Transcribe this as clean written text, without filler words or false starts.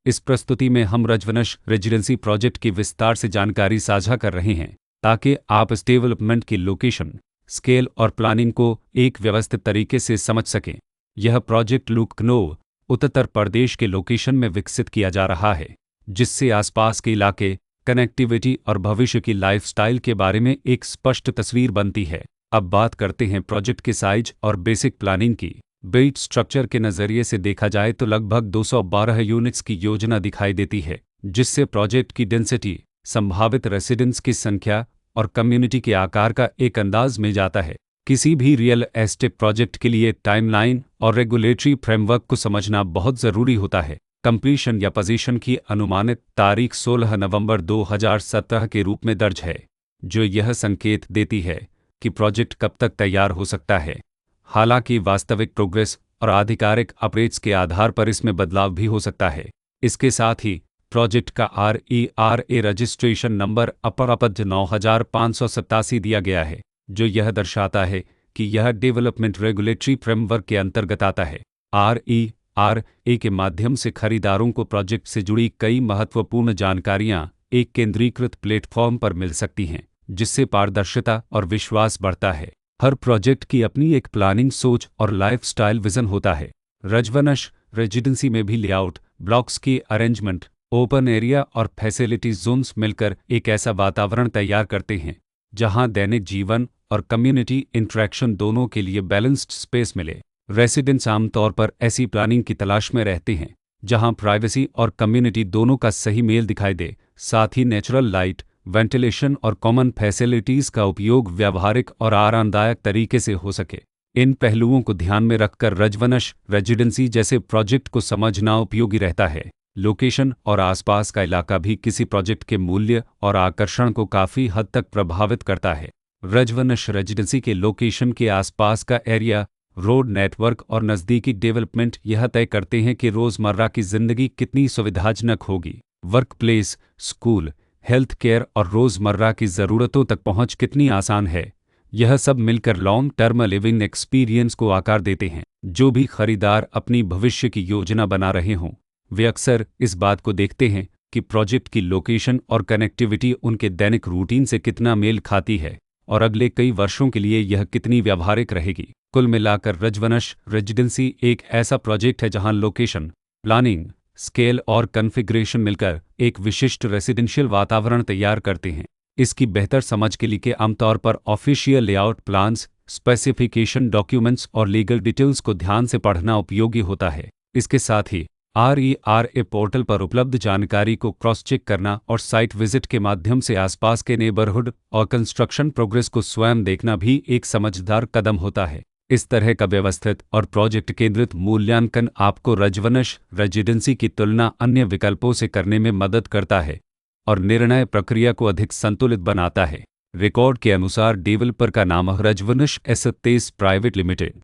इस प्रस्तुति में हम रजवनश रेजिडेंसी प्रोजेक्ट की विस्तार से जानकारी साझा कर रहे हैं ताकि आप इस डेवलपमेंट की लोकेशन, स्केल और प्लानिंग को एक व्यवस्थित तरीके से समझ सकें। यह प्रोजेक्ट लखनऊ, उत्तर प्रदेश के लोकेशन में विकसित किया जा रहा है, जिससे आसपास के इलाके, कनेक्टिविटी और भविष्य की लाइफस्टाइल के बारे में एक स्पष्ट तस्वीर बनती है। अब बात करते हैं प्रोजेक्ट के साइज और बेसिक प्लानिंग की। बेट स्ट्रक्चर के नज़रिए से देखा जाए तो लगभग 212 यूनिट्स की योजना दिखाई देती है, जिससे प्रोजेक्ट की डेंसिटी, संभावित रेसिडेंट्स की संख्या और कम्युनिटी के आकार का एक अंदाज मिल जाता है। किसी भी रियल एस्टेट प्रोजेक्ट के लिए टाइमलाइन और रेगुलेटरी फ्रेमवर्क को समझना बहुत ज़रूरी होता है। कंप्लीशन या पोजीशन की अनुमानित तारीख 16 नवंबर 2017 के रूप में दर्ज है, जो यह संकेत देती है कि प्रोजेक्ट कब तक तैयार हो सकता है। हालांकि वास्तविक प्रोग्रेस और आधिकारिक अपडेट्स के आधार पर इसमें बदलाव भी हो सकता है। इसके साथ ही प्रोजेक्ट का RERA रजिस्ट्रेशन नंबर अपरापद 9587 दिया गया है, जो यह दर्शाता है कि यह डेवलपमेंट रेगुलेटरी फ्रेमवर्क के अंतर्गत आता है। RERA के माध्यम से खरीदारों को प्रोजेक्ट से जुड़ी कई महत्वपूर्ण जानकारियां एक केंद्रीकृत प्लेटफॉर्म पर मिल सकती हैं, जिससे पारदर्शिता और विश्वास बढ़ता है। हर प्रोजेक्ट की अपनी एक प्लानिंग सोच और लाइफस्टाइल विजन होता है। रजवनश रेजिडेंसी में भी लेआउट, ब्लॉक्स की अरेंजमेंट, ओपन एरिया और फैसिलिटी जोन्स मिलकर एक ऐसा वातावरण तैयार करते हैं जहां दैनिक जीवन और कम्युनिटी इंटरेक्शन दोनों के लिए बैलेंस्ड स्पेस मिले। रेसिडेंट्स आमतौर पर ऐसी प्लानिंग की तलाश में रहते हैं जहां प्राइवेसी और कम्युनिटी दोनों का सही मेल दिखाई दे, साथ ही नेचुरल लाइट, वेंटिलेशन और कॉमन फैसिलिटीज़ का उपयोग व्यावहारिक और आरामदायक तरीके से हो सके। इन पहलुओं को ध्यान में रखकर रजवनश रेजिडेंसी जैसे प्रोजेक्ट को समझना उपयोगी रहता है। लोकेशन और आसपास का इलाका भी किसी प्रोजेक्ट के मूल्य और आकर्षण को काफ़ी हद तक प्रभावित करता है। रजवनश रेजिडेंसी के लोकेशन के आसपास का एरिया, रोड नेटवर्क और नज़दीकी डेवलपमेंट यह तय करते हैं कि रोज़मर्रा की ज़िंदगी कितनी सुविधाजनक होगी। Work place, school, health care और रोज़मर्रा की ज़रूरतों तक पहुंच कितनी आसान है। यह सब मिलकर लॉन्ग टर्म लिविंग एक्सपीरियंस को आकार देते हैं। जो भी खरीदार अपनी भविष्य की योजना बना रहे हों, वे अक्सर इस बात को देखते हैं कि प्रोजेक्ट की लोकेशन और कनेक्टिविटी उनके दैनिक रूटीन से कितना मेल खाती है और अगले कई वर्षों के लिए यह कितनी व्यावहारिक रहेगी। कुल मिलाकर रजवनश रेजिडेंसी एक ऐसा प्रोजेक्ट है जहां लोकेशन, प्लानिंग, स्केल और कॉन्फ़िगरेशन मिलकर एक विशिष्ट रेसिडेंशियल वातावरण तैयार करते हैं। इसकी बेहतर समझ के लिए आमतौर पर official layout plans, specification documents और लीगल डिटेल्स को ध्यान से पढ़ना उपयोगी होता है। इसके साथ ही RERA पोर्टल पर उपलब्ध जानकारी को क्रॉस चेक करना और साइट विजिट के माध्यम से आसपास के नेबरहुड और कंस्ट्रक्शन प्रोग्रेस को स्वयं देखना भी एक समझदार कदम होता है। इस तरह का व्यवस्थित और प्रोजेक्ट केंद्रित मूल्यांकन आपको रजवनश रेजिडेंसी की तुलना अन्य विकल्पों से करने में मदद करता है और निर्णय प्रक्रिया को अधिक संतुलित बनाता है। रिकॉर्ड के अनुसार डेवलपर का नाम रजवनश एसेट्स प्राइवेट लिमिटेड